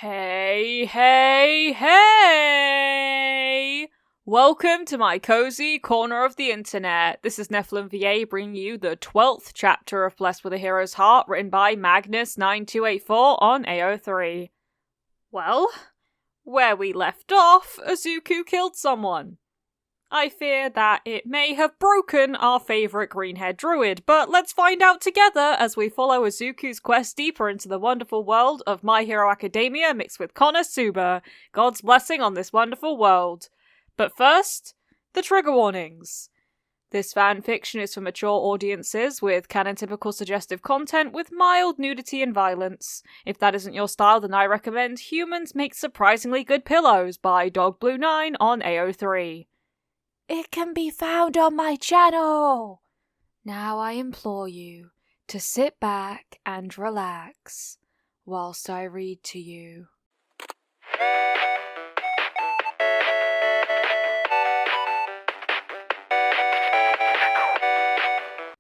Hey, hey, hey! Welcome to my cozy corner of the internet. This is Nephilim VA bringing you the 12th chapter of Blessed with a Hero's Heart, written by Magnus9284 on AO3. Well, where we left off, Izuku killed someone. I fear that it may have broken our favourite green-haired druid, but let's find out together as we follow Izuku's quest deeper into the wonderful world of My Hero Academia mixed with Konosuba. God's blessing on this wonderful world. But first, the trigger warnings. This fanfiction is for mature audiences with canon-typical suggestive content with mild nudity and violence. If that isn't your style, then I recommend Humans Make Surprisingly Good Pillows by DogBlue9 on AO3. It can be found on my channel! Now I implore you to sit back and relax whilst I read to you.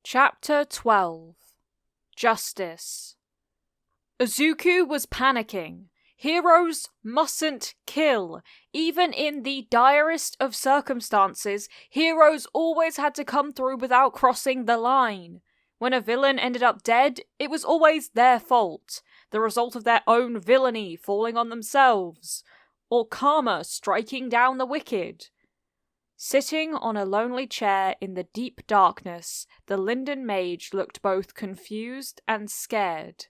Chapter 12. Justice. Izuku was panicking. Heroes mustn't kill. Even in the direst of circumstances, heroes always had to come through without crossing the line. When a villain ended up dead, it was always their fault, the result of their own villainy falling on themselves, or karma striking down the wicked. Sitting on a lonely chair in the deep darkness, the Linden Mage looked both confused and scared.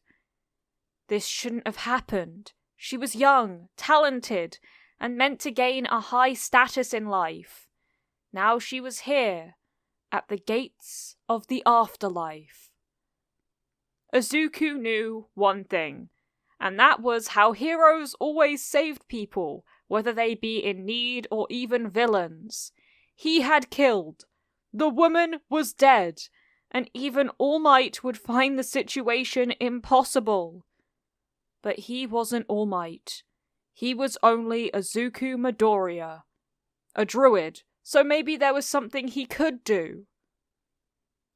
This shouldn't have happened. She was young, talented, and meant to gain a high status in life. Now she was here, at the gates of the afterlife. Izuku knew one thing, and that was how heroes always saved people, whether they be in need or even villains. He had killed. The woman was dead, and even All Might would find the situation impossible. But he wasn't All Might. He was only Izuku Midoriya. A druid, so maybe there was something he could do.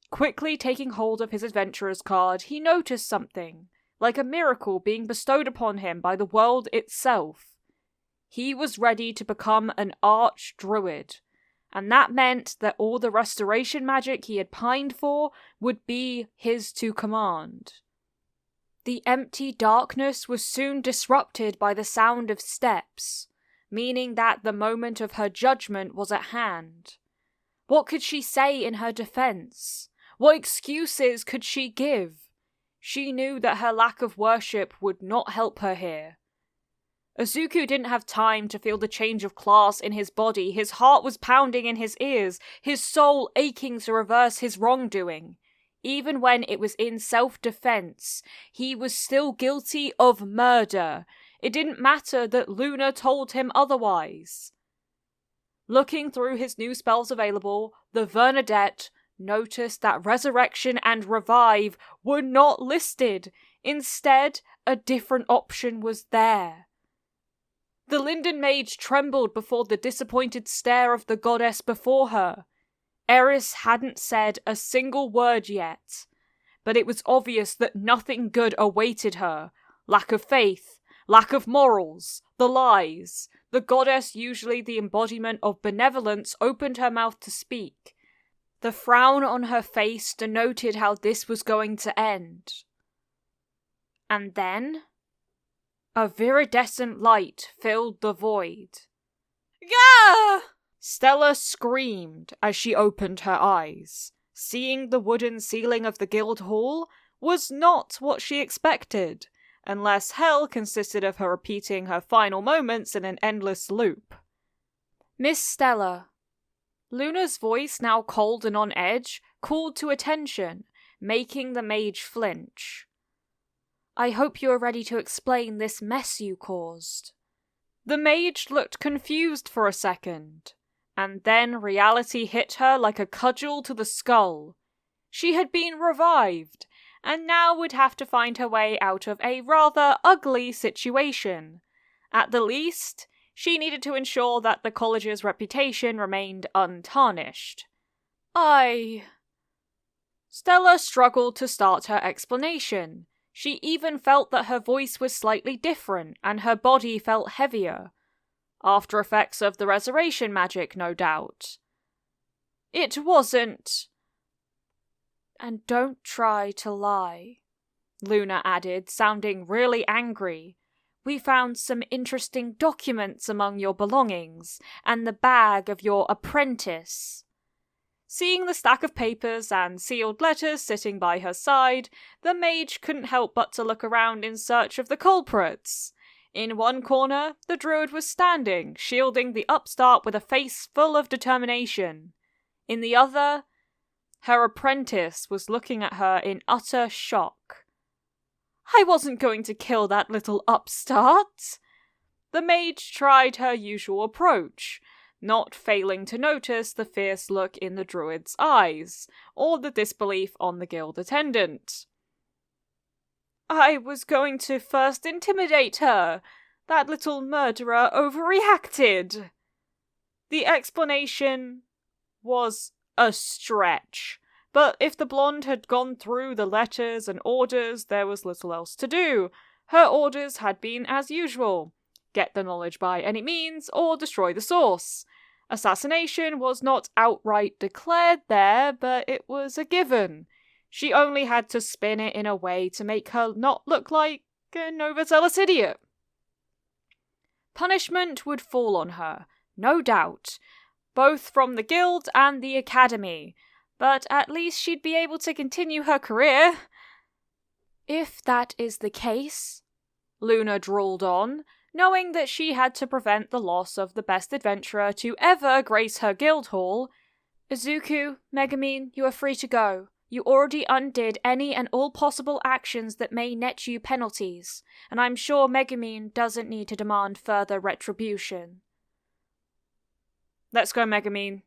Quickly taking hold of his adventurer's card, he noticed something, like a miracle being bestowed upon him by the world itself. He was ready to become an arch-druid, and that meant that all the restoration magic he had pined for would be his to command. The empty darkness was soon disrupted by the sound of steps, meaning that the moment of her judgment was at hand. What could she say in her defense? What excuses could she give? She knew that her lack of worship would not help her here. Izuku didn't have time to feel the change of class in his body. His heart was pounding in his ears, his soul aching to reverse his wrongdoing. Even when it was in self-defense, he was still guilty of murder. It didn't matter that Luna told him otherwise. Looking through his new spells available, the Vernadette noticed that Resurrection and Revive were not listed. Instead, a different option was there. The Linden Mage trembled before the disappointed stare of the goddess before her. Eris hadn't said a single word yet, but it was obvious that nothing good awaited her. Lack of faith, lack of morals, the lies. The goddess, usually the embodiment of benevolence, opened her mouth to speak. The frown on her face denoted how this was going to end. And then, a viridescent light filled the void. Gah! Stella screamed as she opened her eyes. Seeing the wooden ceiling of the guild hall was not what she expected, unless hell consisted of her repeating her final moments in an endless loop. Miss Stella. Luna's voice, now cold and on edge, called to attention, making the mage flinch. I hope you are ready to explain this mess you caused. The mage looked confused for a second. And then reality hit her like a cudgel to the skull. She had been revived, and now would have to find her way out of a rather ugly situation. At the least, she needed to ensure that the college's reputation remained untarnished. Stella struggled to start her explanation. She even felt that her voice was slightly different and her body felt heavier. After effects of the resurrection magic, no doubt. It wasn't. And don't try to lie, Luna added, sounding really angry. We found some interesting documents among your belongings, and the bag of your apprentice. Seeing the stack of papers and sealed letters sitting by her side, the mage couldn't help but to look around in search of the culprits. In one corner, the druid was standing, shielding the upstart with a face full of determination. In the other, her apprentice was looking at her in utter shock. I wasn't going to kill that little upstart. The mage tried her usual approach, not failing to notice the fierce look in the druid's eyes, or the disbelief on the guild attendant. I was going to first intimidate her. That little murderer overreacted. The explanation was a stretch, but if the blonde had gone through the letters and orders, there was little else to do. Her orders had been as usual. Get the knowledge by any means, or destroy the source. Assassination was not outright declared there, but it was a given. She only had to spin it in a way to make her not look like an overzealous idiot. Punishment would fall on her, no doubt, both from the guild and the academy, but at least she'd be able to continue her career. If that is the case, Luna drawled on, knowing that she had to prevent the loss of the best adventurer to ever grace her guild hall. Izuku, Megumin, you are free to go. You already undid any and all possible actions that may net you penalties, and I'm sure Megumin doesn't need to demand further retribution. Let's go, Megumin.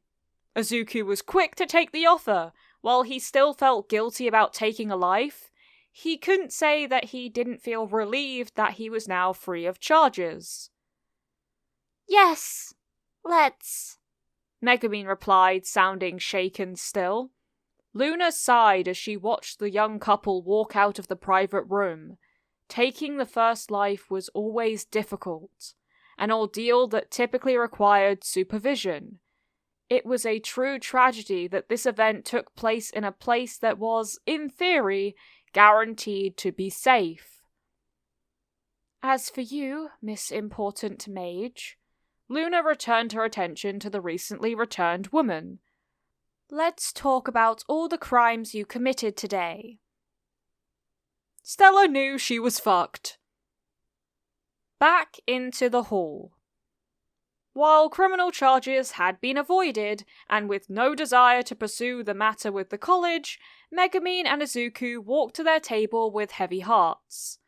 Izuku was quick to take the offer. While he still felt guilty about taking a life, he couldn't say that he didn't feel relieved that he was now free of charges. Yes, let's, Megumin replied, sounding shaken still. Luna sighed as she watched the young couple walk out of the private room. Taking the first life was always difficult, an ordeal that typically required supervision. It was a true tragedy that this event took place in a place that was, in theory, guaranteed to be safe. As for you, Miss Important Mage, Luna returned her attention to the recently returned woman. Let's talk about all the crimes you committed today. Stella knew she was fucked. Back into the hall. While criminal charges had been avoided, and with no desire to pursue the matter with the college, Megumin and Izuku walked to their table with heavy hearts.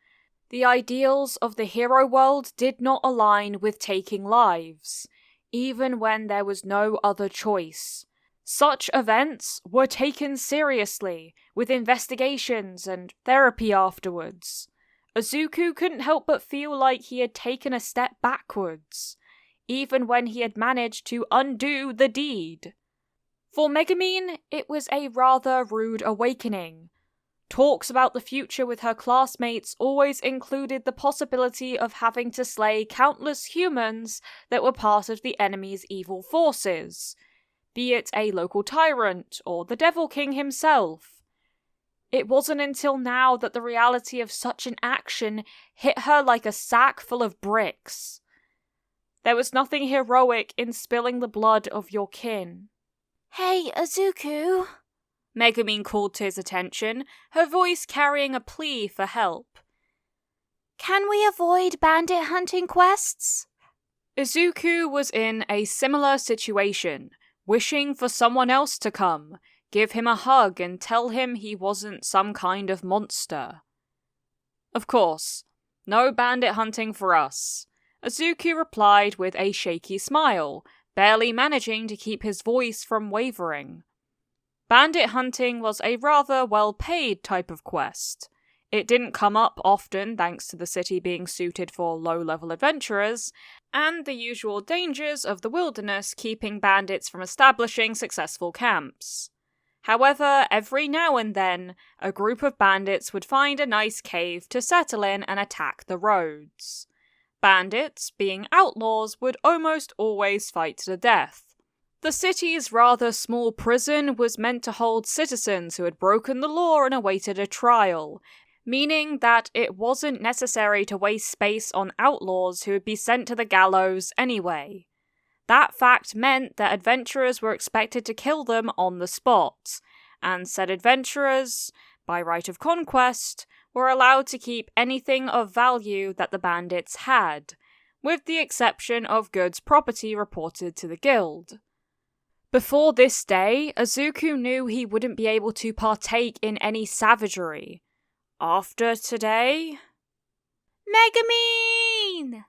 The ideals of the hero world did not align with taking lives, even when there was no other choice. Such events were taken seriously, with investigations and therapy afterwards. Izuku couldn't help but feel like he had taken a step backwards, even when he had managed to undo the deed. For Megumin, it was a rather rude awakening. Talks about the future with her classmates always included the possibility of having to slay countless humans that were part of the enemy's evil forces, be it a local tyrant or the Devil King himself. It wasn't until now that the reality of such an action hit her like a sack full of bricks. There was nothing heroic in spilling the blood of your kin. Hey, Izuku, Megumin called to his attention, her voice carrying a plea for help. Can we avoid bandit hunting quests? Izuku was in a similar situation, wishing for someone else to come, give him a hug and tell him he wasn't some kind of monster. Of course, no bandit hunting for us, Izuku replied with a shaky smile, barely managing to keep his voice from wavering. Bandit hunting was a rather well-paid type of quest. It didn't come up often thanks to the city being suited for low-level adventurers, and the usual dangers of the wilderness keeping bandits from establishing successful camps. However, every now and then, a group of bandits would find a nice cave to settle in and attack the roads. Bandits, being outlaws, would almost always fight to the death. The city's rather small prison was meant to hold citizens who had broken the law and awaited a trial, meaning that it wasn't necessary to waste space on outlaws who would be sent to the gallows anyway. That fact meant that adventurers were expected to kill them on the spot, and said adventurers, by right of conquest, were allowed to keep anything of value that the bandits had, with the exception of goods property reported to the guild. Before this day, Izuku knew he wouldn't be able to partake in any savagery. After today... Megumin!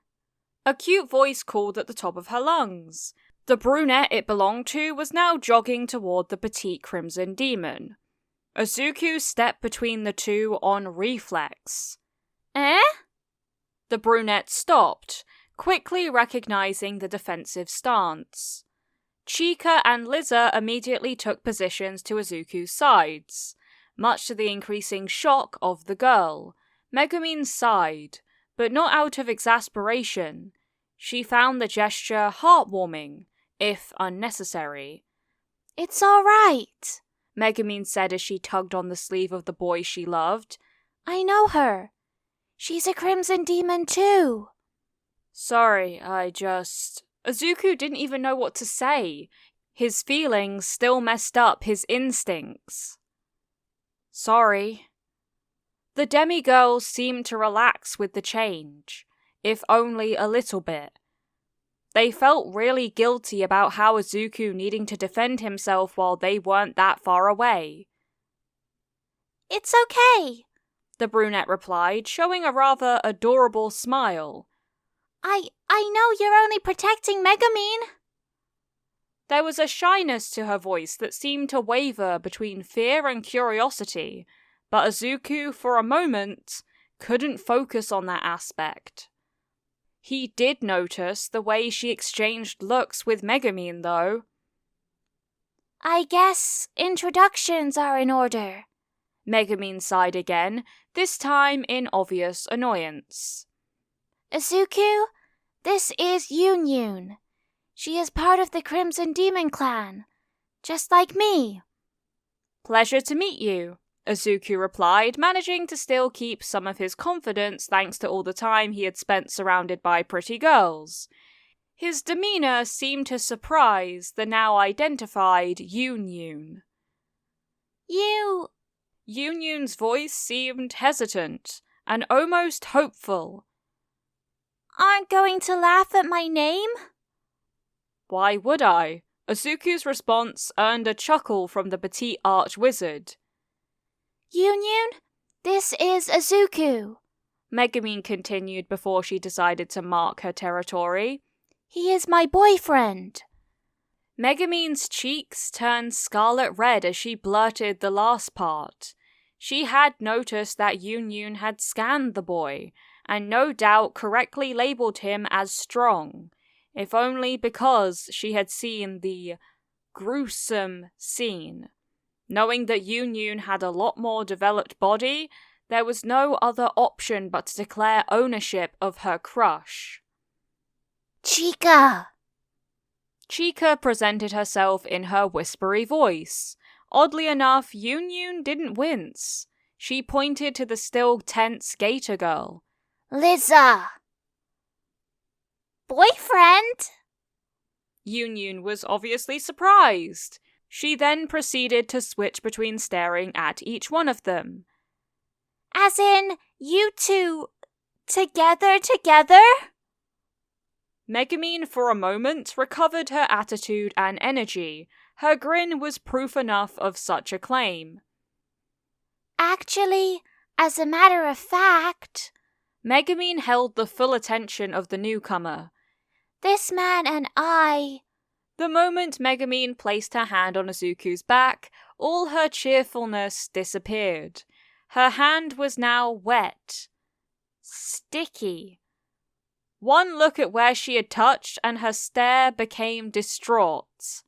A cute voice called at the top of her lungs. The brunette it belonged to was now jogging toward the petite crimson demon. Izuku stepped between the two on reflex. Eh? The brunette stopped, quickly recognizing the defensive stance. Chika and Liza immediately took positions to Izuku's sides. Much to the increasing shock of the girl, Megumin sighed, but not out of exasperation. She found the gesture heartwarming, if unnecessary. "It's all right," Megumin said as she tugged on the sleeve of the boy she loved. "I know her. She's a crimson demon too." "Sorry, Izuku didn't even know what to say. His feelings still messed up his instincts. "Sorry." The demigirls seemed to relax with the change, if only a little bit. They felt really guilty about how Izuku needing to defend himself while they weren't that far away. "It's okay," the brunette replied, showing a rather adorable smile. I know you're only protecting Megumin." There was a shyness to her voice that seemed to waver between fear and curiosity, but Izuku, for a moment, couldn't focus on that aspect. He did notice the way she exchanged looks with Megumin, though. "I guess introductions are in order." Megumin sighed again, this time in obvious annoyance. "Izuku, this is Yun. She is part of the Crimson Demon clan, just like me." "Pleasure to meet you," Izuku replied, managing to still keep some of his confidence thanks to all the time he had spent surrounded by pretty girls. His demeanor seemed to surprise the now identified Yun. Yun's voice seemed hesitant and almost hopeful. "Aren't going to laugh at my name?" "Why would I?" Izuku's response earned a chuckle from the petite arch-wizard. "Yun, this is Izuku," Megumin continued before she decided to mark her territory. "He is my boyfriend." Megumin's cheeks turned scarlet red as she blurted the last part. She had noticed that Yun had scanned the boy, and no doubt correctly labelled him as strong, if only because she had seen the gruesome scene. Knowing that Yun had a lot more developed body, there was no other option but to declare ownership of her crush. "Chika!" Chika presented herself in her whispery voice. Oddly enough, Yun didn't wince. She pointed to the still tense Gator girl. "Liza!" "Boyfriend?" Yun was obviously surprised. She then proceeded to switch between staring at each one of them. "As in, you two... together? Megumin for a moment recovered her attitude and energy. Her grin was proof enough of such a claim. "Actually, as a matter of fact..." Megumin held the full attention of the newcomer. "This man and I..." The moment Megumin placed her hand on Izuku's back, all her cheerfulness disappeared. Her hand was now wet. Sticky. One look at where she had touched and her stare became distraught.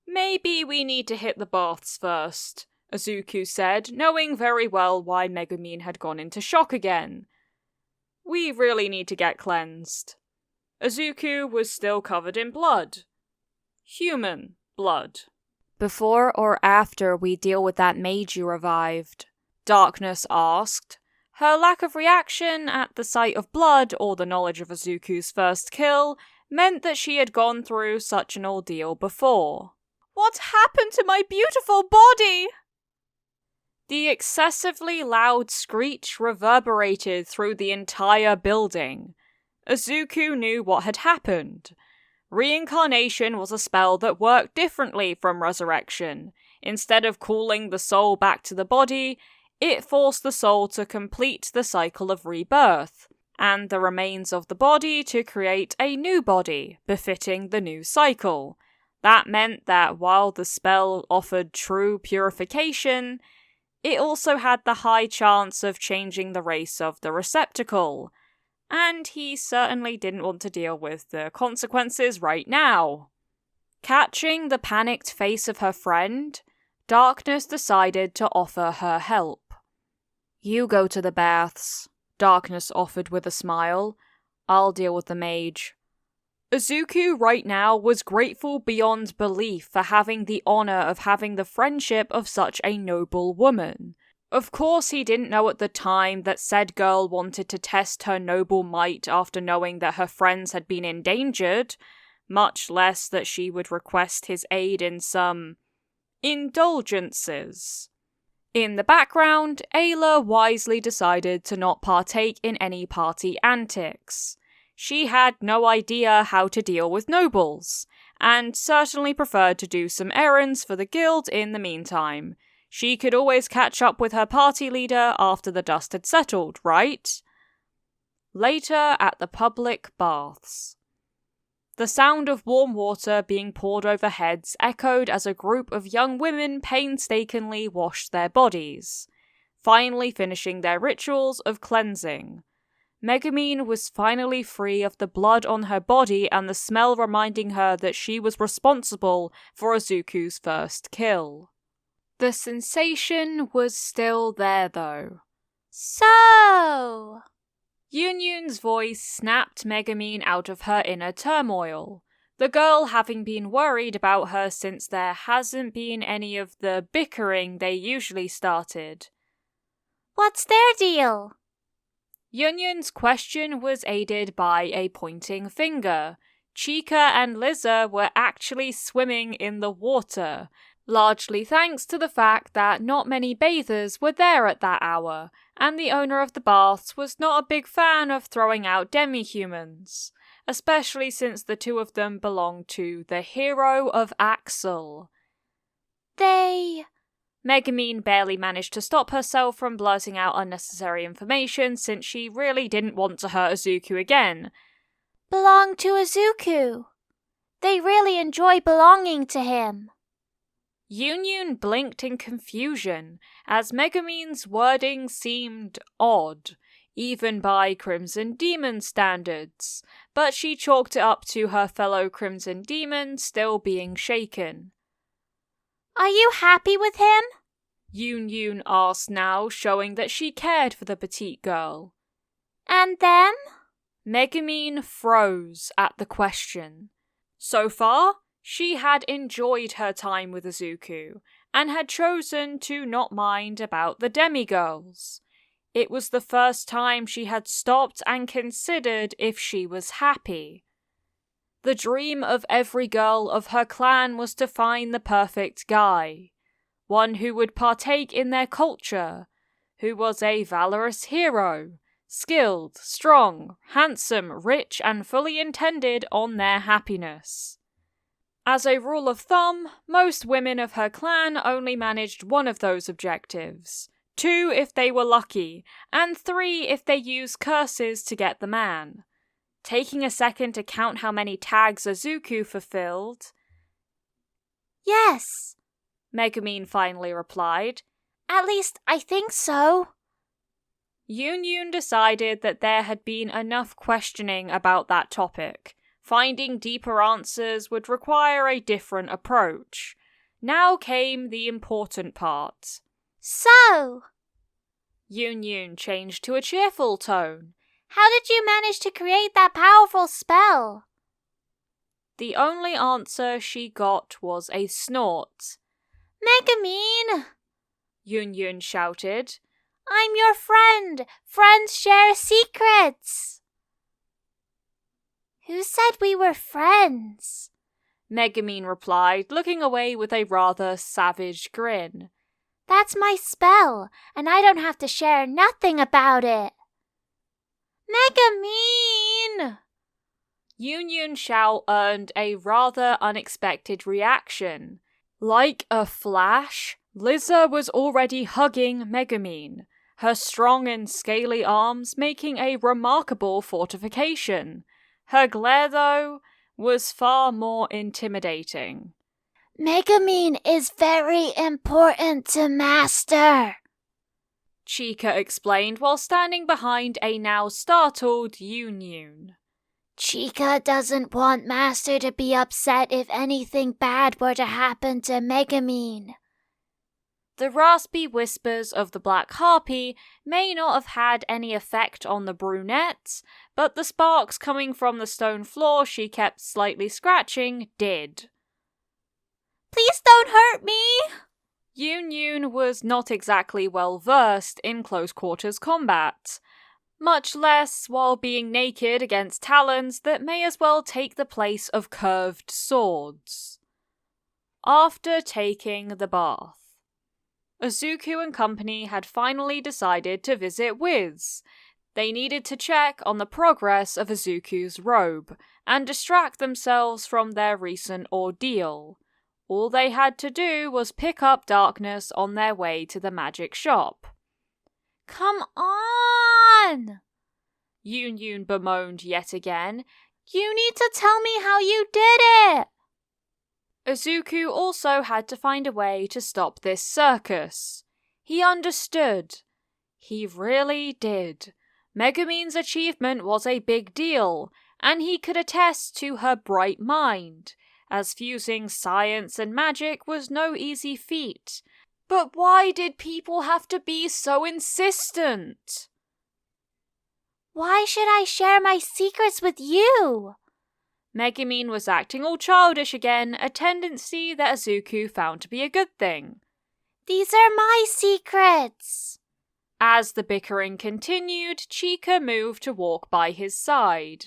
Maybe we need to hit the baths first, Izuku said, knowing very well why Megumin had gone into shock again. We really need to get cleansed. Izuku was still covered in blood. Human blood. Before or after we deal with that mage you revived? Darkness asked. Her lack of reaction at the sight of blood or the knowledge of Izuku's first kill meant that she had gone through such an ordeal before. What happened to my beautiful body? The excessively loud screech reverberated through the entire building. Izuku knew what had happened. Reincarnation was a spell that worked differently from resurrection. Instead of calling the soul back to the body, it forced the soul to complete the cycle of rebirth, and the remains of the body to create a new body, befitting the new cycle. That meant that while the spell offered true purification, it also had the high chance of changing the race of the receptacle. And he certainly didn't want to deal with the consequences right now. Catching the panicked face of her friend, Darkness decided to offer her help. You go to the baths, Darkness offered with a smile. I'll deal with the mage. Izuku right now was grateful beyond belief for having the honor of having the friendship of such a noble woman. Of course he didn't know at the time that said girl wanted to test her noble might after knowing that her friends had been endangered, much less that she would request his aid in some indulgences. In the background, Ayla wisely decided to not partake in any party antics. She had no idea how to deal with nobles, and certainly preferred to do some errands for the guild in the meantime. She could always catch up with her party leader after the dust had settled, right? Later at the public baths. The sound of warm water being poured over heads echoed as a group of young women painstakingly washed their bodies, finally finishing their rituals of cleansing. Megumin was finally free of the blood on her body and the smell reminding her that she was responsible for Izuku's first kill. The sensation was still there though. So... Yunyun's voice snapped Megumin out of her inner turmoil, the girl having been worried about her since there hasn't been any of the bickering they usually started. What's their deal? Yunyun's question was aided by a pointing finger. Chika and Liza were actually swimming in the water, largely thanks to the fact that not many bathers were there at that hour, and the owner of the baths was not a big fan of throwing out demi-humans, especially since the two of them belonged to the hero of Axel. Megumin barely managed to stop herself from blurting out unnecessary information since she really didn't want to hurt Izuku again. Belong to Izuku. They really enjoy belonging to him. Yunyun blinked in confusion, as Megumin's wording seemed odd, even by Crimson Demon standards, but she chalked it up to her fellow Crimson Demon still being shaken. Are you happy with him? Yunyun asked now, showing that she cared for the petite girl. And them? Megumin froze at the question. So far, she had enjoyed her time with Izuku, and had chosen to not mind about the demigirls. It was the first time she had stopped and considered if she was happy. The dream of every girl of her clan was to find the perfect guy, one who would partake in their culture, who was a valorous hero, skilled, strong, handsome, rich, and fully intended on their happiness. As a rule of thumb, most women of her clan only managed one of those objectives, 2 if they were lucky, and 3 if they used curses to get the man. Taking a second to count how many tags Izuku fulfilled. Yes, Megumin finally replied. At least I think so. Yunyun decided that there had been enough questioning about that topic. Finding deeper answers would require a different approach. Now came the important part. So, Yun changed to a cheerful tone. How did you manage to create that powerful spell? The only answer she got was a snort. Megumin! Yun shouted. I'm your friend! Friends share secrets! Who said we were friends? Megumin replied, looking away with a rather savage grin. That's my spell, and I don't have to share nothing about it. Megumin! Yun's shout earned a rather unexpected reaction. Like a flash, Liza was already hugging Megumin, her strong and scaly arms making a remarkable fortification. Her glare, though, was far more intimidating. Megumin is very important to Master, Chica explained while standing behind a now startled Yun. Chica doesn't want Master to be upset if anything bad were to happen to Megumin. The raspy whispers of the Black Harpy may not have had any effect on the brunette, but the sparks coming from the stone floor she kept slightly scratching did. Please don't hurt me! Yun was not exactly well versed in close quarters combat, much less while being naked against talons that may as well take the place of curved swords. After taking the bath, Izuku and company had finally decided to visit Wiz. They needed to check on the progress of Izuku's robe and distract themselves from their recent ordeal. All they had to do was pick up Darkness on their way to the magic shop. Come on! Yun bemoaned yet again. You need to tell me how you did it! Izuku also had to find a way to stop this circus. He understood. He really did. Megumin's achievement was a big deal, and he could attest to her bright mind, as fusing science and magic was no easy feat. But why did people have to be so insistent? Why should I share my secrets with you? Megumin was acting all childish again, a tendency that Izuku found to be a good thing. These are my secrets! As the bickering continued, Chica moved to walk by his side.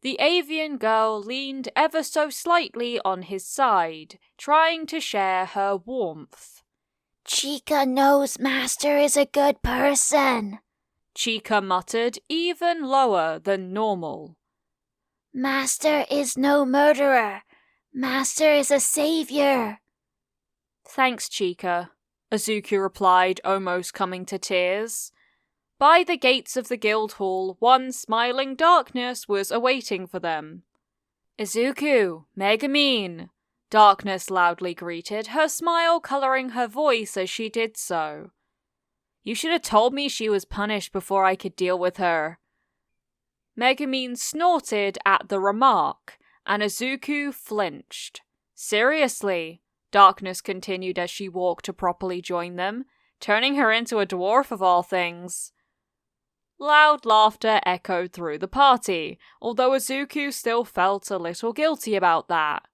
The avian girl leaned ever so slightly on his side, trying to share her warmth. Chica knows Master is a good person, Chica muttered, even lower than normal. Master is no murderer. Master is a savior. Thanks, Chica, Izuku replied, almost coming to tears. By the gates of the guild hall, one smiling Darkness was awaiting for them. Izuku, Megumin, Darkness loudly greeted, her smile colouring her voice as she did so. You should have told me she was punished before I could deal with her. Megumin snorted at the remark, and Izuku flinched. Seriously, Darkness continued as she walked to properly join them, turning her into a dwarf of all things. Loud laughter echoed through the party, although Izuku still felt a little guilty about that.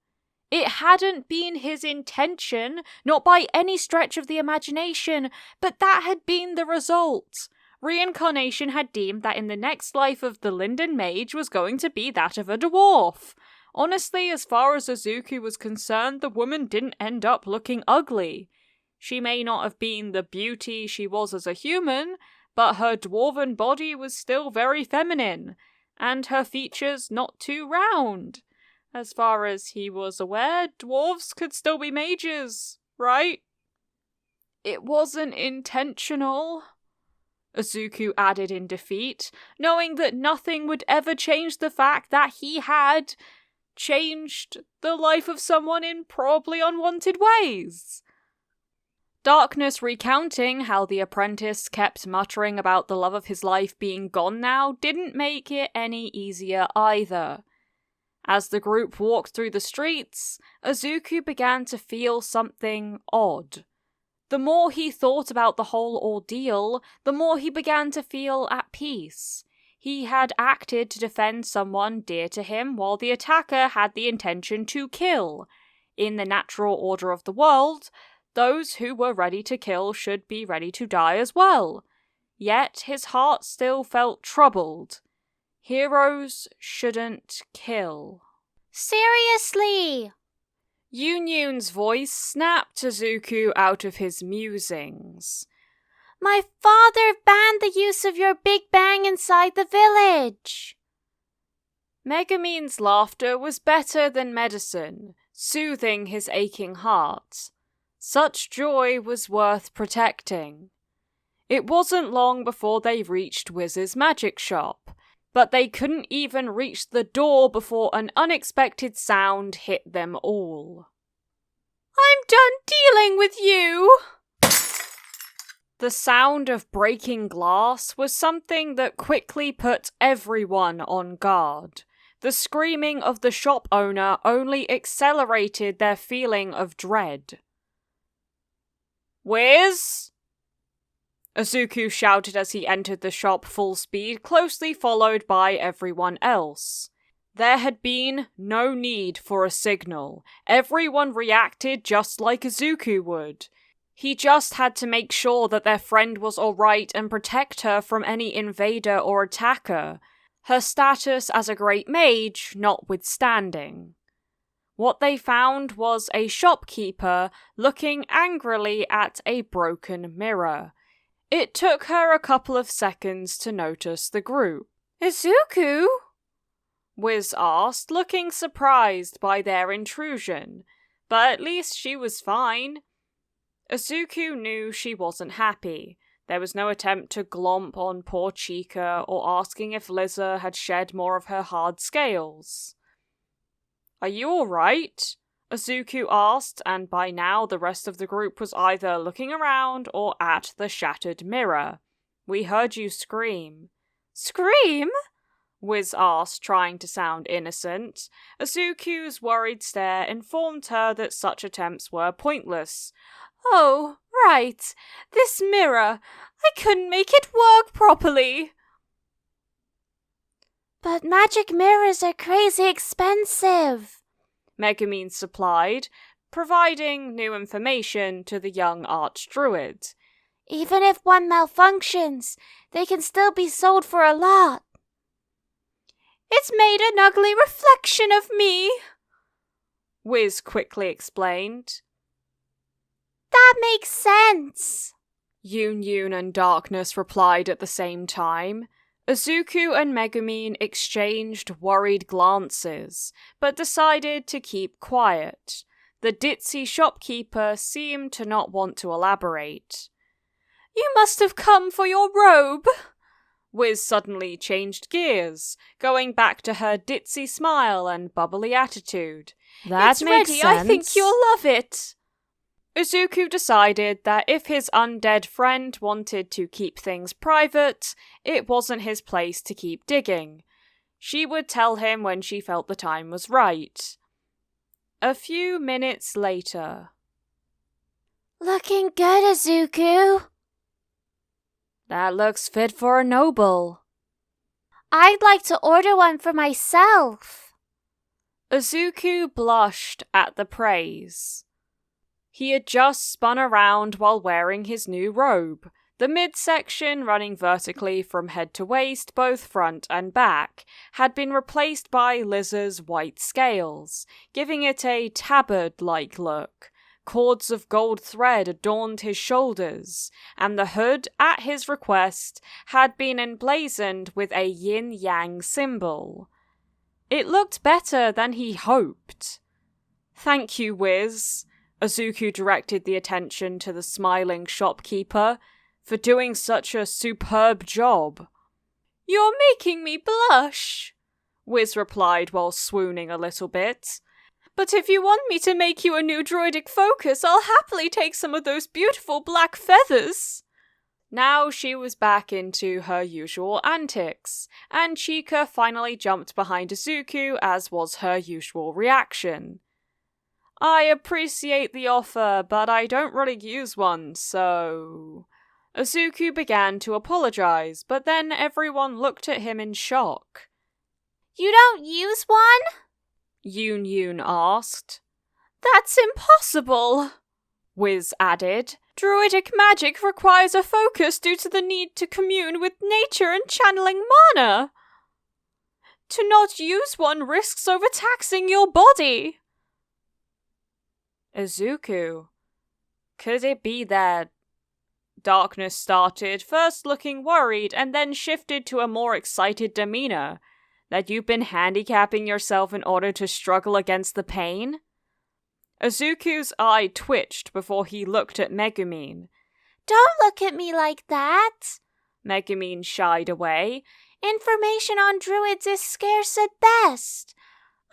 It hadn't been his intention, not by any stretch of the imagination, but that had been the result. Reincarnation had deemed that in the next life of the Linden Mage was going to be that of a dwarf. Honestly, as far as Izuku was concerned, the woman didn't end up looking ugly. She may not have been the beauty she was as a human, but her dwarven body was still very feminine, and her features not too round. As far as he was aware, dwarves could still be mages, right? It wasn't intentional, Izuku added in defeat, knowing that nothing would ever change the fact that he had changed the life of someone in probably unwanted ways. Darkness recounting how the apprentice kept muttering about the love of his life being gone now didn't make it any easier either. As the group walked through the streets, Izuku began to feel something odd. The more he thought about the whole ordeal, the more he began to feel at peace. He had acted to defend someone dear to him while the attacker had the intention to kill. In the natural order of the world, those who were ready to kill should be ready to die as well. Yet his heart still felt troubled. Heroes shouldn't kill. Seriously! Yunyun's voice snapped Izuku out of his musings. My father banned the use of your Big Bang inside the village. Megumin's laughter was better than medicine, soothing his aching heart. Such joy was worth protecting. It wasn't long before they reached Wiz's magic shop, but they couldn't even reach the door before an unexpected sound hit them all. I'm done dealing with you! The sound of breaking glass was something that quickly put everyone on guard. The screaming of the shop owner only accelerated their feeling of dread. Wiz? Izuku shouted as he entered the shop full speed, closely followed by everyone else. There had been no need for a signal. Everyone reacted just like Izuku would. He just had to make sure that their friend was alright and protect her from any invader or attacker, her status as a great mage notwithstanding. What they found was a shopkeeper looking angrily at a broken mirror. It took her a couple of seconds to notice the group. Izuku? Wiz asked, looking surprised by their intrusion, but at least she was fine. Izuku knew she wasn't happy. There was no attempt to glomp on poor Chika or asking if Liza had shed more of her hard scales. Are you alright? Izuku asked, and by now the rest of the group was either looking around or at the shattered mirror. We heard you scream. Scream? Wiz asked, trying to sound innocent. Izuku's worried stare informed her that such attempts were pointless. Oh, right. This mirror. I couldn't make it work properly. But magic mirrors are crazy expensive, Megumin supplied, providing new information to the young archdruid. Even if one malfunctions, they can still be sold for a lot. It's made an ugly reflection of me, Wiz quickly explained. That makes sense, Yunyun and Darkness replied at the same time. Izuku and Megumin exchanged worried glances, but decided to keep quiet. The ditzy shopkeeper seemed to not want to elaborate. You must have come for your robe. Wiz suddenly changed gears, going back to her ditzy smile and bubbly attitude. It's ready, sense. I think you'll love it. Izuku decided that if his undead friend wanted to keep things private, it wasn't his place to keep digging. She would tell him when she felt the time was right. A few minutes later. Looking good, Izuku. That looks fit for a noble. I'd like to order one for myself. Izuku blushed at the praise. He had just spun around while wearing his new robe, the midsection running vertically from head to waist, both front and back, had been replaced by Liza's white scales, giving it a tabard-like look. Cords of gold thread adorned his shoulders, and the hood, at his request, had been emblazoned with a yin-yang symbol. It looked better than he hoped. Thank you, Wiz. Izuku directed the attention to the smiling shopkeeper, for doing such a superb job. You're making me blush, Wiz replied while swooning a little bit. But if you want me to make you a new droidic focus, I'll happily take some of those beautiful black feathers. Now she was back into her usual antics, and Chika finally jumped behind Izuku, as was her usual reaction. I appreciate the offer, but I don't really use one, so... Izuku began to apologize, but then everyone looked at him in shock. You don't use one? Yoon asked. That's impossible, Wiz added. Druidic magic requires a focus due to the need to commune with nature and channeling mana. To not use one risks overtaxing your body. Izuku, could it be that... Darkness started, first looking worried and then shifted to a more excited demeanor. That you've been handicapping yourself in order to struggle against the pain? Izuku's eye twitched before he looked at Megumin. Don't look at me like that. Megumin shied away. Information on druids is scarce at best.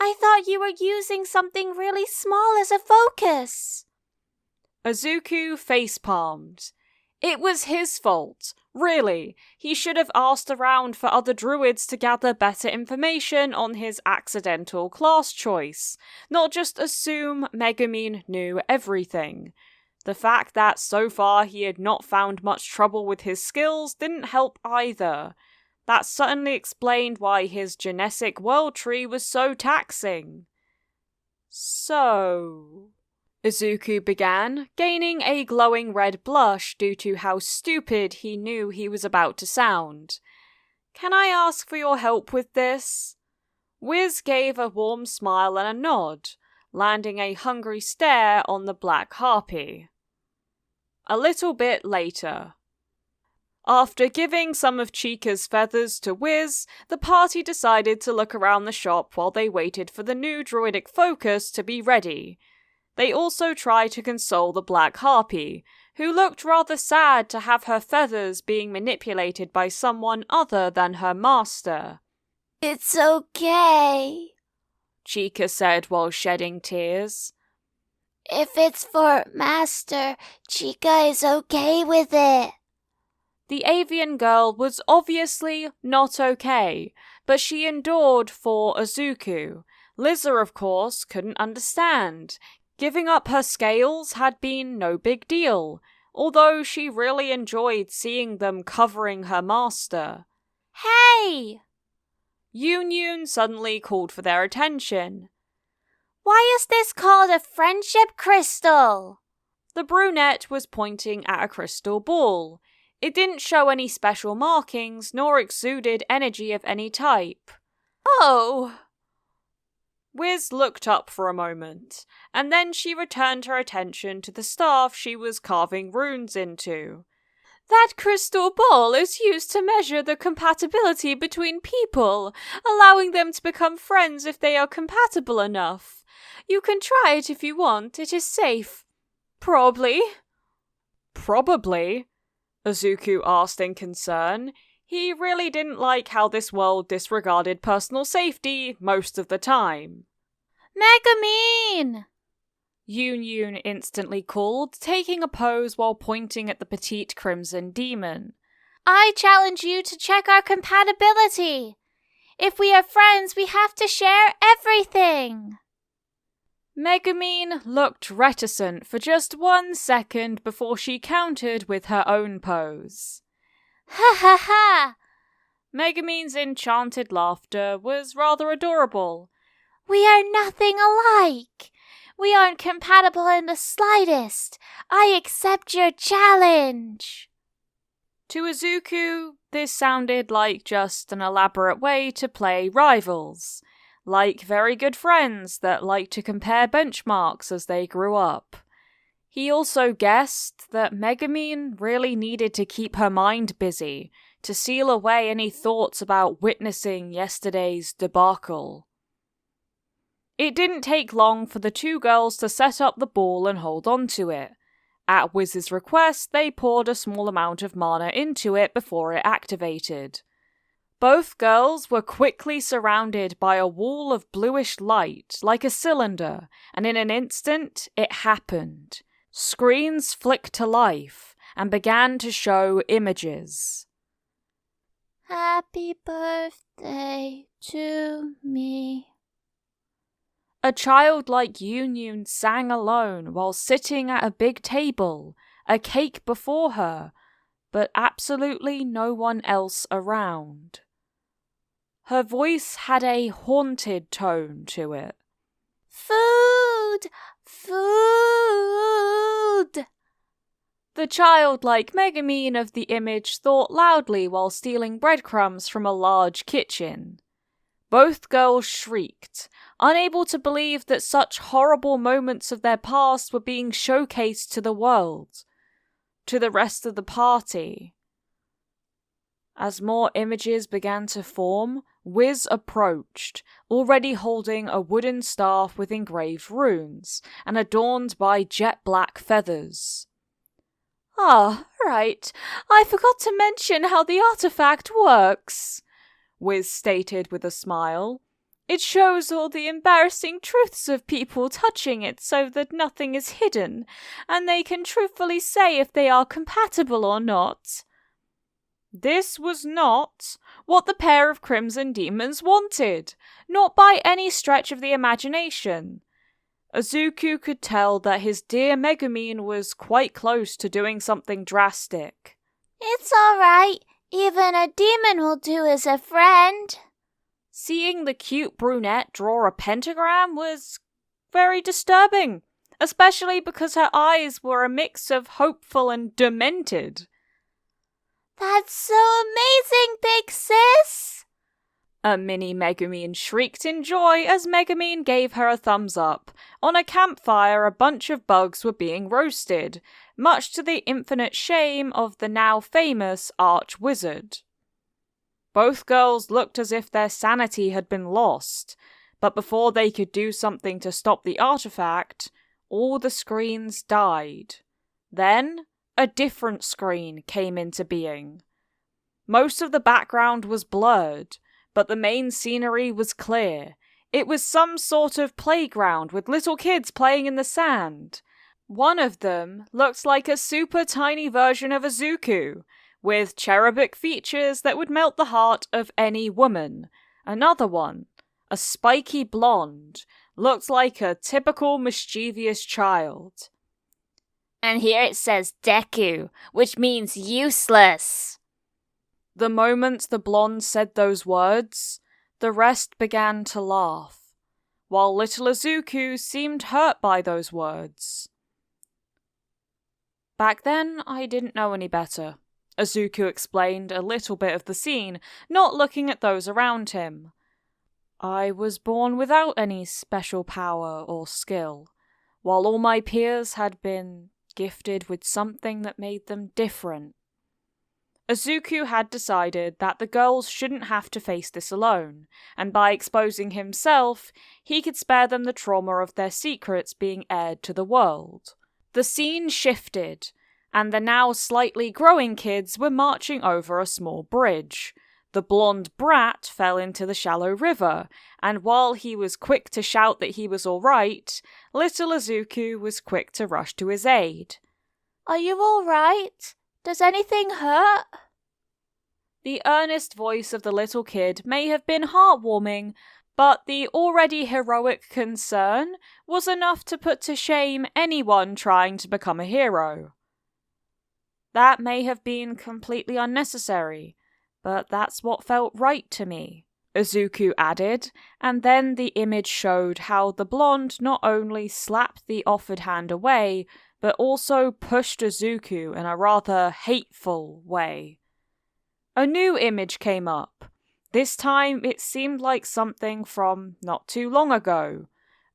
I thought you were using something really small as a focus. Izuku facepalmed. It was his fault. Really, he should have asked around for other druids to gather better information on his accidental class choice, not just assume Megumin knew everything. The fact that so far he had not found much trouble with his skills didn't help either. That certainly explained why his genetic world tree was so taxing. So... Izuku began, gaining a glowing red blush due to how stupid he knew he was about to sound. Can I ask for your help with this? Wiz gave a warm smile and a nod, landing a hungry stare on the black harpy. A little bit later. After giving some of Chika's feathers to Wiz, the party decided to look around the shop while they waited for the new druidic focus to be ready. They also tried to console the black harpy, who looked rather sad to have her feathers being manipulated by someone other than her master. It's okay, Chika said while shedding tears. If it's for Master, Chika is okay with it. The avian girl was obviously not okay, but she endured for Izuku. Liza, of course, couldn't understand. Giving up her scales had been no big deal, although she really enjoyed seeing them covering her master. Hey! Yoon suddenly called for their attention. Why is this called a friendship crystal? The brunette was pointing at a crystal ball. It didn't show any special markings, nor exuded energy of any type. Oh! Wiz looked up for a moment, and then she returned her attention to the staff she was carving runes into. That crystal ball is used to measure the compatibility between people, allowing them to become friends if they are compatible enough. You can try it if you want, it is safe. Probably. Probably? Izuku asked in concern. He really didn't like how this world disregarded personal safety most of the time. Megumin! Yoon instantly called, taking a pose while pointing at the petite crimson demon. I challenge you to check our compatibility. If we are friends, we have to share everything. Megumin looked reticent for just 1 second before she countered with her own pose. Ha ha ha! Megumin's enchanted laughter was rather adorable. We are nothing alike. We aren't compatible in the slightest. I accept your challenge. To Izuku, this sounded like just an elaborate way to play rivals. Like very good friends that like to compare benchmarks as they grew up. He also guessed that Megumin really needed to keep her mind busy, to seal away any thoughts about witnessing yesterday's debacle. It didn't take long for the two girls to set up the ball and hold on to it. At Wiz's request, they poured a small amount of mana into it before it activated. Both girls were quickly surrounded by a wall of bluish light, like a cylinder, and in an instant, it happened. Screens flicked to life, and began to show images. Happy birthday to me. A childlike Union sang alone while sitting at a big table, a cake before her, but absolutely no one else around. Her voice had a haunted tone to it. Food! Food! The childlike Megumin of the image thought loudly while stealing breadcrumbs from a large kitchen. Both girls shrieked, unable to believe that such horrible moments of their past were being showcased to the world, to the rest of the party. As more images began to form, Wiz approached, already holding a wooden staff with engraved runes and adorned by jet-black feathers. "Ah, right. I forgot to mention how the artifact works," Wiz stated with a smile. "It shows all the embarrassing truths of people touching it so that nothing is hidden, and they can truthfully say if they are compatible or not." This was not what the pair of Crimson Demons wanted, not by any stretch of the imagination. Izuku could tell that his dear Megumin was quite close to doing something drastic. "It's all right. Even a demon will do as a friend." Seeing the cute brunette draw a pentagram was very disturbing, especially because her eyes were a mix of hopeful and demented. "That's so amazing, big sis!" A mini Megumin shrieked in joy as Megumin gave her a thumbs up. On a campfire, a bunch of bugs were being roasted, much to the infinite shame of the now famous arch-wizard. Both girls looked as if their sanity had been lost, but before they could do something to stop the artifact, all the screens died. Then, a different screen came into being. Most of the background was blurred, but the main scenery was clear. It was some sort of playground with little kids playing in the sand. One of them looked like a super tiny version of Izuku, with cherubic features that would melt the heart of any woman. Another one, a spiky blonde, looked like a typical mischievous child. "And here it says Deku, which means useless." The moment the blonde said those words, the rest began to laugh, while little Izuku seemed hurt by those words. "Back then, I didn't know any better," Izuku explained a little bit of the scene, not looking at those around him. "I was born without any special power or skill, while all my peers had been gifted with something that made them different." Izuku had decided that the girls shouldn't have to face this alone, and by exposing himself, he could spare them the trauma of their secrets being aired to the world. The scene shifted, and the now slightly growing kids were marching over a small bridge. The blonde brat fell into the shallow river, and while he was quick to shout that he was all right, little Izuku was quick to rush to his aid. "Are you all right? Does anything hurt?" The earnest voice of the little kid may have been heartwarming, but the already heroic concern was enough to put to shame anyone trying to become a hero. That may have been completely unnecessary, but that's what felt right to me, Izuku added, and then the image showed how the blonde not only slapped the offered hand away, but also pushed Izuku in a rather hateful way. A new image came up. This time it seemed like something from not too long ago.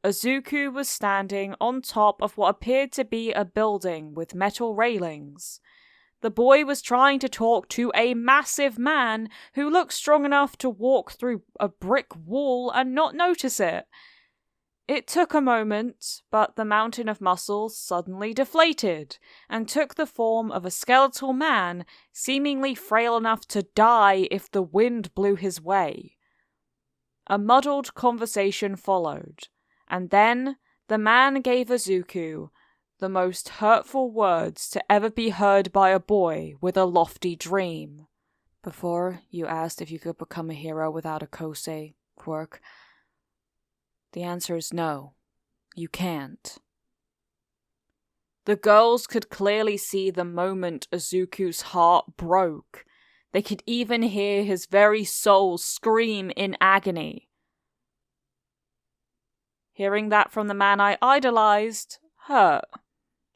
Izuku was standing on top of what appeared to be a building with metal railings. The boy was trying to talk to a massive man who looked strong enough to walk through a brick wall and not notice it. It took a moment, but the mountain of muscles suddenly deflated and took the form of a skeletal man, seemingly frail enough to die if the wind blew his way. A muddled conversation followed, and then the man gave Izuku the most hurtful words to ever be heard by a boy with a lofty dream. Before, you asked if you could become a hero without a kosei quirk. The answer is no, you can't. The girls could clearly see the moment Izuku's heart broke. They could even hear his very soul scream in agony. Hearing that from the man I idolized hurt,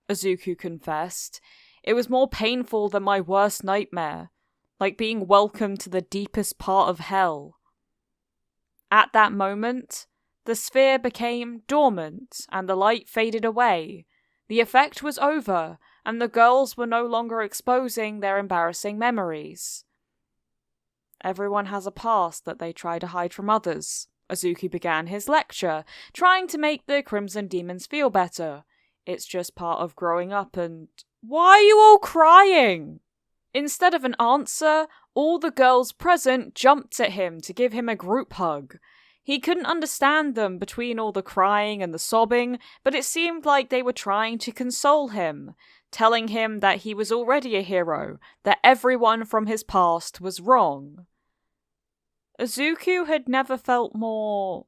Izuku confessed. It was more painful than my worst nightmare, like being welcomed to the deepest part of hell. At that moment, the sphere became dormant and the light faded away. The effect was over, and the girls were no longer exposing their embarrassing memories. Everyone has a past that they try to hide from others. Izuku began his lecture, trying to make the Crimson Demons feel better. It's just part of growing up and... Why are you all crying? Instead of an answer, all the girls present jumped at him to give him a group hug. He couldn't understand them between all the crying and the sobbing, but it seemed like they were trying to console him, telling him that he was already a hero, that everyone from his past was wrong. Izuku had never felt more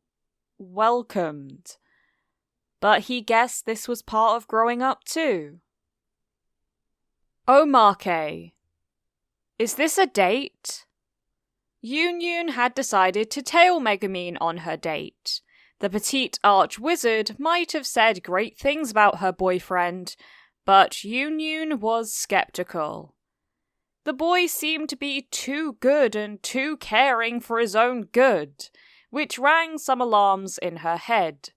welcomed, but he guessed this was part of growing up too. Omake. Is this a date? Yun had decided to tail Megumin on her date. The petite arch-wizard might have said great things about her boyfriend, but Yun was skeptical. The boy seemed to be too good and too caring for his own good, which rang some alarms in her head.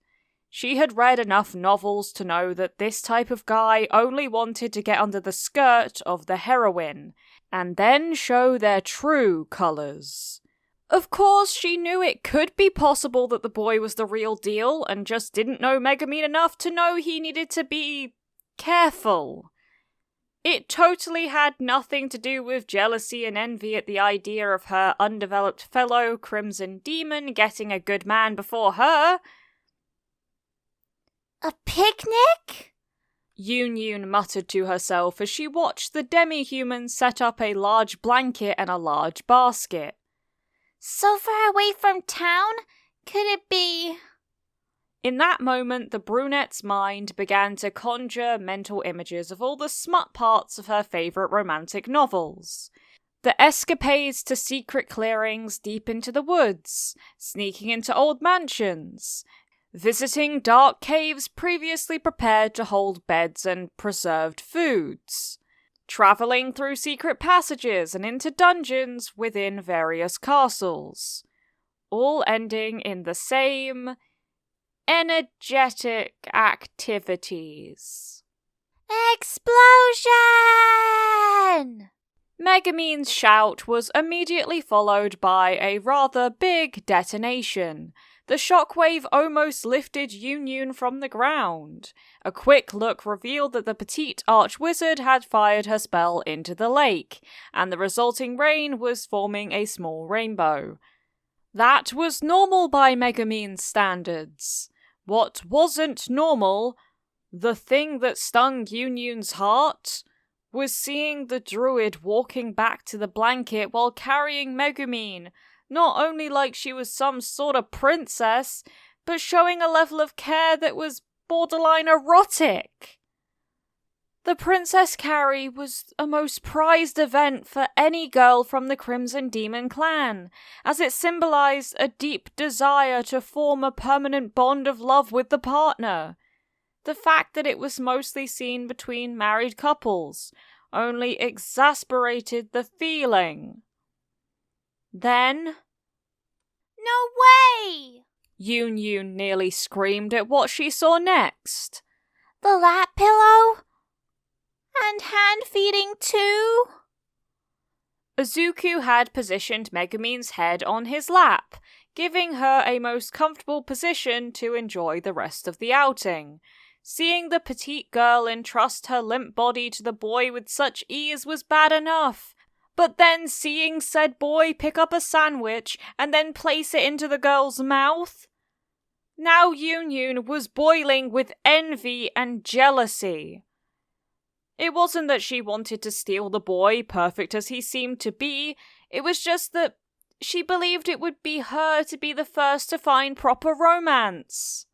She had read enough novels to know that this type of guy only wanted to get under the skirt of the heroine, and then show their true colours. Of course, she knew it could be possible that the boy was the real deal and just didn't know Megumin enough to know he needed to be careful. It totally had nothing to do with jealousy and envy at the idea of her undeveloped fellow Crimson Demon getting a good man before her. A picnic? Yun muttered to herself as she watched the demi-human set up a large blanket and a large basket. So far away from town? Could it be... In that moment, the brunette's mind began to conjure mental images of all the smut parts of her favourite romantic novels. The escapades to secret clearings deep into the woods, sneaking into old mansions, visiting dark caves previously prepared to hold beds and preserved foods, travelling through secret passages and into dungeons within various castles, all ending in the same energetic activities. Explosion! Megumin's shout was immediately followed by a rather big detonation. The shockwave almost lifted Yun from the ground. A quick look revealed that the petite arch-wizard had fired her spell into the lake, and the resulting rain was forming a small rainbow. That was normal by Megumin's standards. What wasn't normal, the thing that stung Yun's heart, was seeing the druid walking back to the blanket while carrying Megumin, not only like she was some sort of princess, but showing a level of care that was borderline erotic. The Princess Carry was a most prized event for any girl from the Crimson Demon clan, as it symbolized a deep desire to form a permanent bond of love with the partner. The fact that it was mostly seen between married couples only exasperated the feeling. Then... No way! Yun nearly screamed at what she saw next. The lap pillow? And hand-feeding too? Izuku had positioned Megumin's head on his lap, giving her a most comfortable position to enjoy the rest of the outing. Seeing the petite girl entrust her limp body to the boy with such ease was bad enough, but then seeing said boy pick up a sandwich and then place it into the girl's mouth? Now Yun was boiling with envy and jealousy. It wasn't that she wanted to steal the boy, perfect as he seemed to be. It was just that she believed it would be her to be the first to find proper romance.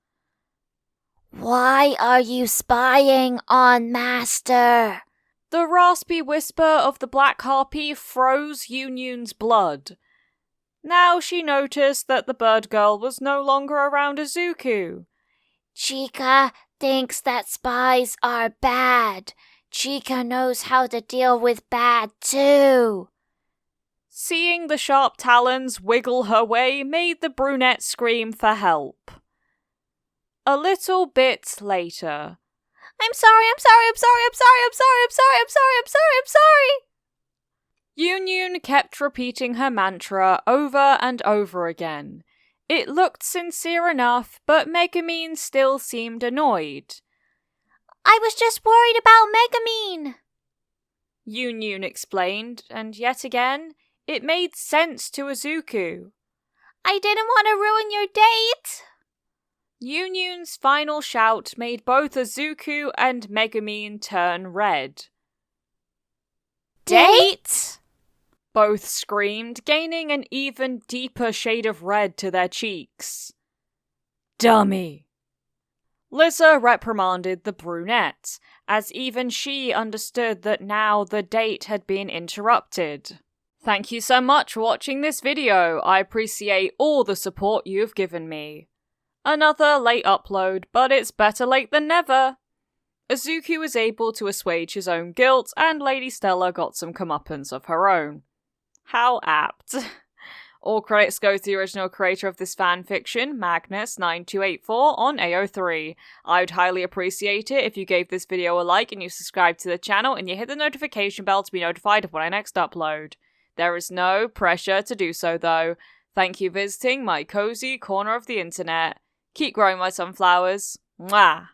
Why are you spying on Master? The raspy whisper of the black harpy froze Yun's blood. Now she noticed that the bird girl was no longer around Izuku. Chika thinks that spies are bad. Chika knows how to deal with bad too. Seeing the sharp talons wiggle her way made the brunette scream for help. A little bit later. I'm sorry. Yun kept repeating her mantra over and over again. It looked sincere enough, but Megumin still seemed annoyed. I was just worried about Megumin, Yun explained, and yet again, it made sense to Izuku. I didn't want to ruin your date. Yun's final shout made both Izuku and Megumin turn red. Date? Both screamed, gaining an even deeper shade of red to their cheeks. Dummy! Lisa reprimanded the brunette, as even she understood that now the date had been interrupted. Thank you so much for watching this video. I appreciate all the support you've given me. Another late upload, but it's better late than never. Izuku was able to assuage his own guilt, and Lady Stella got some comeuppance of her own. How apt. All credits go to the original creator of this fanfiction, Magnus9284 on AO3. I would highly appreciate it if you gave this video a like and you subscribed to the channel and you hit the notification bell to be notified of when I next upload. There is no pressure to do so though. Thank you for visiting my cozy corner of the internet. Keep growing my sunflowers. Mwah!